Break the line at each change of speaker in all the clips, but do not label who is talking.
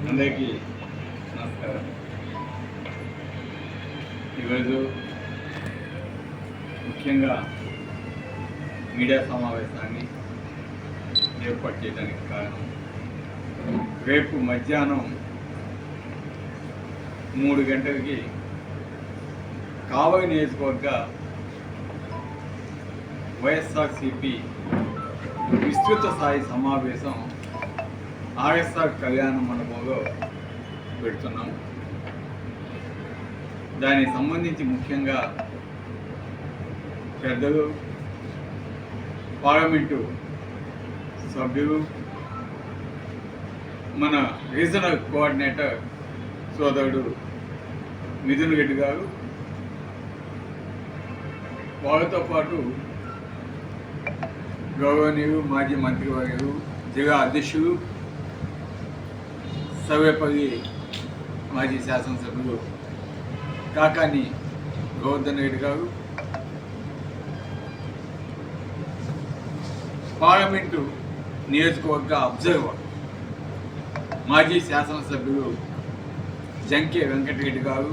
అందరికీ నమస్కారం. ఈరోజు ముఖ్యంగా మీడియా సమావేశాన్ని ఏర్పాటు చేయడానికి కారణం, రేపు మధ్యాహ్నం 3 గంటలకి కావలి నియోజకవర్గ వైఎస్ఆర్సీపీ విస్తృత స్థాయి సమావేశం ఆర్ఎస్ఆర్ కళ్యాణ మండపంలో పెడుతున్నాం. దానికి సంబంధించి ముఖ్యంగా పెద్దలు, పార్లమెంటు సభ్యులు, మన రీజనల్ కోఆర్డినేటర్ సోదరుడు మిథున్ రెడ్డి గారు, వాళ్ళతో పాటు గౌరవనీయులు మాజీ మంత్రివర్యులు, జిల్లా అధ్యక్షులు, సర్వేపల్లి మాజీ శాసనసభ్యులు కాకాని గోవర్ధన్ రెడ్డి గారు, పార్లమెంటు నియోజకవర్గ అబ్జర్వర్ మాజీ శాసనసభ్యులు జంకే వెంకటరెడ్డి గారు,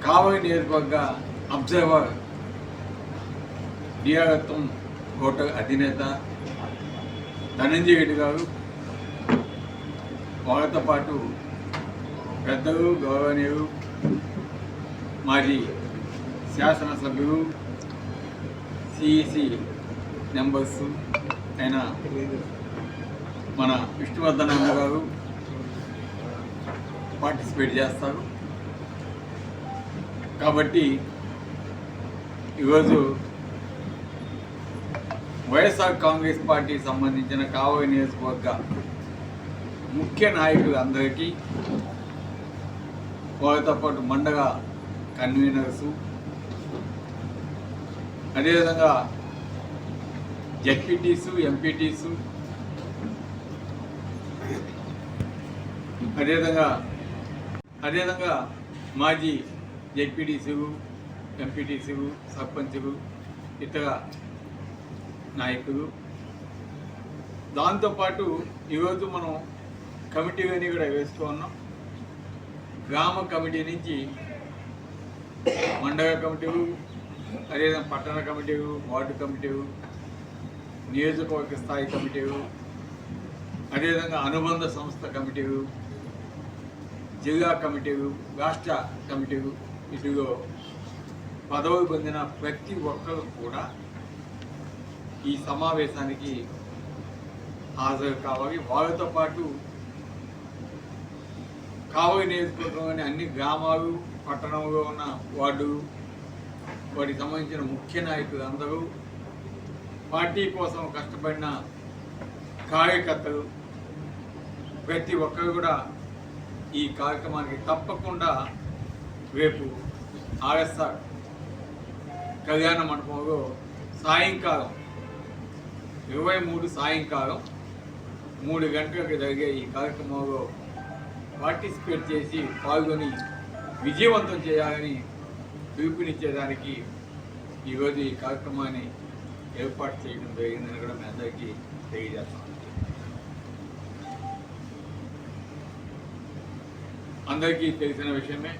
కావలి నియోజకవర్గ అబ్జర్వర్ డిఆర్ఎత్తం హోటల్ అధినేత ధనంజయ రెడ్డి గారు, వాళ్ళతో పాటు పెద్దలు, గౌరవనీయులు మాజీ శాసనసభ్యులు, సిఈసి మెంబర్స్ అయిన మన విష్ణువర్ధన్ అన్న గారు పార్టిసిపేట్ చేస్తారు. కాబట్టి ఈరోజు వైఎస్ఆర్ కాంగ్రెస్ పార్టీకి సంబంధించిన కావలి నియోజకవర్గ ముఖ్య నాయకులు అందరికీ, వాళ్ళతో పాటు మండల కన్వీనర్సు, అదేవిధంగా జెడ్పీటీసు, ఎంపీటీసు, అదేవిధంగా మాజీ జెడ్పీటీసీలు, ఎంపీటీసీలు, సర్పంచులు, ఇతర నాయకులు, దాంతోపాటు ఈరోజు మనం కమిటీలన్నీ కూడా వేస్తూ ఉన్నాం. గ్రామ కమిటీ నుంచి మండల కమిటీలు, అదేవిధంగా పట్టణ కమిటీలు, వార్డు కమిటీలు, నియోజకవర్గ స్థాయి కమిటీలు, అదేవిధంగా అనుబంధ సంస్థ కమిటీలు, జిల్లా కమిటీలు, రాష్ట్ర కమిటీలు, ఇదిగో పదవి పొందిన ప్రతి ఒక్కరు కూడా ఈ సమావేశానికి హాజరు కావాలి. వాళ్ళతో పాటు కావలి నియోజకవర్గంలోని అన్ని గ్రామాలు, పట్టణంలో ఉన్న వార్డులు, వాటికి సంబంధించిన ముఖ్య నాయకులు అందరూ, పార్టీ కోసం కష్టపడిన కార్యకర్తలు, ప్రతి ఒక్కరు కూడా ఈ కార్యక్రమానికి తప్పకుండా రేపు ఆర్ఎస్ఆర్ కళ్యాణ మండపంలో సాయంకాలం 23 సాయంకాలం 3 గంటలకు జరిగే ఈ కార్యక్రమంలో పార్టిసిపేట్ చేసి పాల్గొని విజయవంతం చేయాలని పిలుపునిచ్చేదానికి ఈరోజు ఈ కార్యక్రమాన్ని ఏర్పాటు చేయడం జరిగిందని కూడా మీ అందరికీ తెలియజేస్తాం. అందరికీ తెలిసిన విషయమే,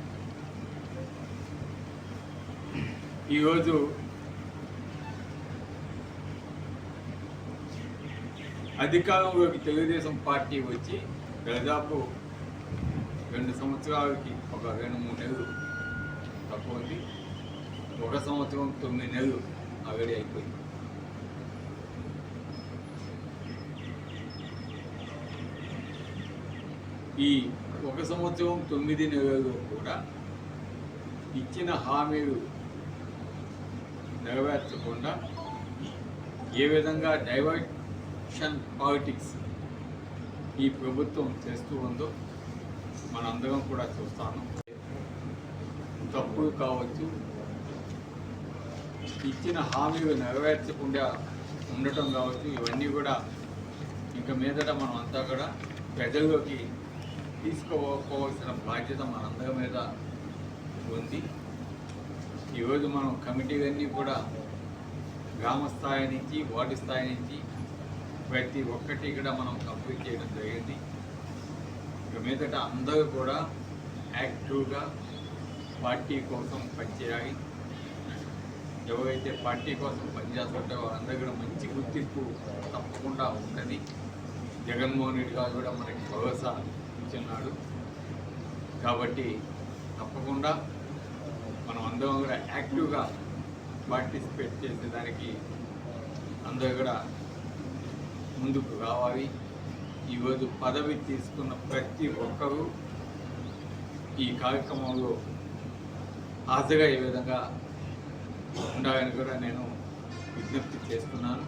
ఈరోజు అధికారంలోకి తెలుగుదేశం పార్టీ వచ్చి దాదాపు 2 సంవత్సరాలకి ఒక 2-3 నెలలు తక్కువ ఉంది. 1 సంవత్సరం 9 నెలలు ఆల్రెడీ అయిపోయింది. ఈ 1 సంవత్సరం 9 నెలల్లో కూడా ఇచ్చిన హామీలు నెరవేర్చకుండా ఏ విధంగా డైవర్షన్ పాలిటిక్స్ ఈ ప్రభుత్వం చేస్తూ ఉందో మనందరం కూడా చూస్తాను. తప్పులు కావచ్చు, ఇచ్చిన హామీలు నెరవేర్చకుండా ఉండటం కావచ్చు, ఇవన్నీ కూడా ఇంకా మీదట మనం అంతా కూడా ప్రజల్లోకి తీసుకోవాల్సిన బాధ్యత మనందరి మీద ఉంది. ఈరోజు మనం కమిటీలన్నీ కూడా గ్రామ స్థాయి నుంచి వార్డు స్థాయి నుంచి ప్రతి ఒక్కటి కూడా మనం కంప్లీట్ చేయడం జరిగింది. ఇక మీదట అందరూ కూడా యాక్టివ్గా పార్టీ కోసం పనిచేయాలి. ఎవరైతే పార్టీ కోసం పనిచేస్తుంటే వాళ్ళందరూ కూడా మంచి గుర్తింపు తప్పకుండా ఉంటుంది. జగన్మోహన్ రెడ్డి గారు కూడా మనకి భరోసా ఇచ్చున్నాడు. కాబట్టి తప్పకుండా మనం అందరం కూడా యాక్టివ్గా పార్టిసిపేట్ చేసేదానికి అందరూ కూడా ముందుకు రావాలి. ఈరోజు పదవి తీసుకున్న ప్రతి ఒక్కరూ ఈ కార్యక్రమంలో హాజరయ్యే విధంగా ఉండాలని కూడా నేను విజ్ఞప్తి చేస్తున్నాను.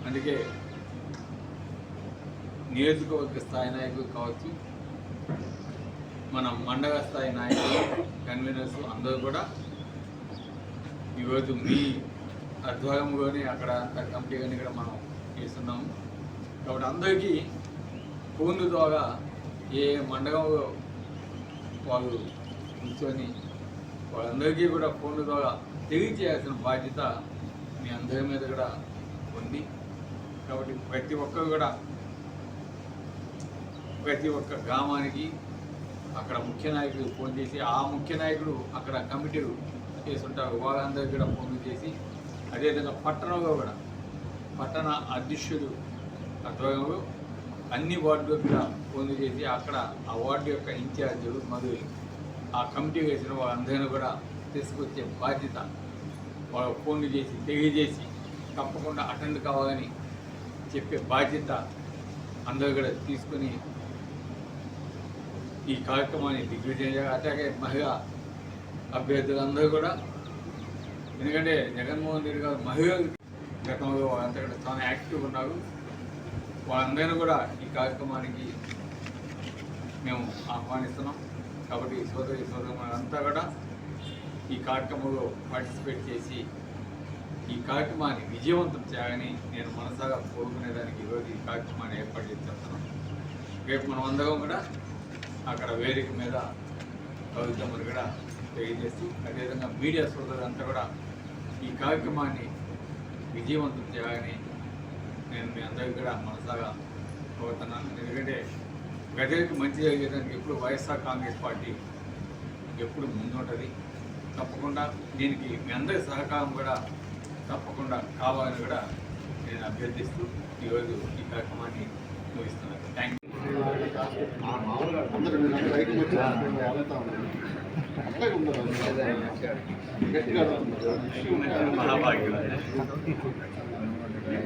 అందుకే నియోజకవర్గ స్థాయి నాయకులు కావచ్చు, మన మండల స్థాయి నాయకులు, కన్వీనర్స్ అందరూ కూడా ఈరోజు మీ ఆధ్వర్యంలోనే అక్కడ అంత కమిటీగాని కూడా మనం చేస్తున్నాము. కాబట్టి అందరికీ ఫోన్ల ద్వారా ఏ మండలంలో వాళ్ళు కూర్చొని వాళ్ళందరికీ కూడా ఫోన్ల ద్వారా తెలియజేయాల్సిన బాధ్యత మీ అందరి మీద కూడా ఉంది. కాబట్టి ప్రతి ఒక్కరు కూడా ప్రతి ఒక్క గ్రామానికి అక్కడ ముఖ్య నాయకుడు ఫోన్ చేసి, ఆ ముఖ్య నాయకుడు అక్కడ కమిటీలు చేస్తుంటారు, వాళ్ళందరికీ కూడా ఫోన్లు చేసి, అదేవిధంగా పట్టణంలో కూడా పట్టణ అధ్యక్షుడు ఆధ్వర్యంలో అన్ని వార్డులకు కూడా ఫోన్లు చేసి అక్కడ ఆ వార్డు యొక్క ఇన్ఛార్జీలు మరియు ఆ కమిటీ వేసిన వాళ్ళందరినీ కూడా తీసుకొచ్చే బాధ్యత, వాళ్ళ ఫోన్లు చేసి తెలియజేసి తప్పకుండా అటెండ్ కావాలని చెప్పే బాధ్యత అందరూ కూడా తీసుకొని ఈ కార్యక్రమాన్ని దిగ్విజయం చేయాలి. అట్లాగే మహిళా అభ్యర్థులందరూ కూడా, ఎందుకంటే జగన్మోహన్ రెడ్డి గారు మహిళలు గతంలో వాళ్ళంతా కూడా చాలా యాక్టివ్గా ఉన్నారు. వాళ్ళందరినీ కూడా ఈ కార్యక్రమానికి మేము ఆహ్వానిస్తున్నాం. కాబట్టి సోదరులంతా కూడా ఈ కార్యక్రమంలో పార్టిసిపేట్ చేసి ఈ కార్యక్రమాన్ని విజయవంతం చేయాలని నేను మనసాగా కోరుకునేదానికి ఈరోజు ఈ కార్యక్రమాన్ని ఏర్పాటు చేస్తున్నాం. రేపు మనం అందరం కూడా అక్కడ వేదిక మీద కలుద్దామని కూడా తెలియజేస్తూ, అదేవిధంగా మీడియా సోదరులంతా కూడా ఈ కార్యక్రమాన్ని విజయవంతం చేయాలని నేను మీ అందరికీ కూడా మనసాగా కోరుతున్నాను. ఎందుకంటే ప్రజలకు మంచి జరిగేదానికి ఎప్పుడు వైఎస్ఆర్ కాంగ్రెస్ పార్టీ ఎప్పుడు ముందుంటుంది. తప్పకుండా దీనికి మీ అందరి సహకారం కూడా తప్పకుండా కావాలని కూడా నేను అభ్యర్థిస్తూ ఈరోజు ఈ కార్యక్రమాన్ని ముగిస్తున్నాను. Thank you.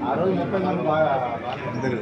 ఆ రోజు 30 మంది బాగా అందరూ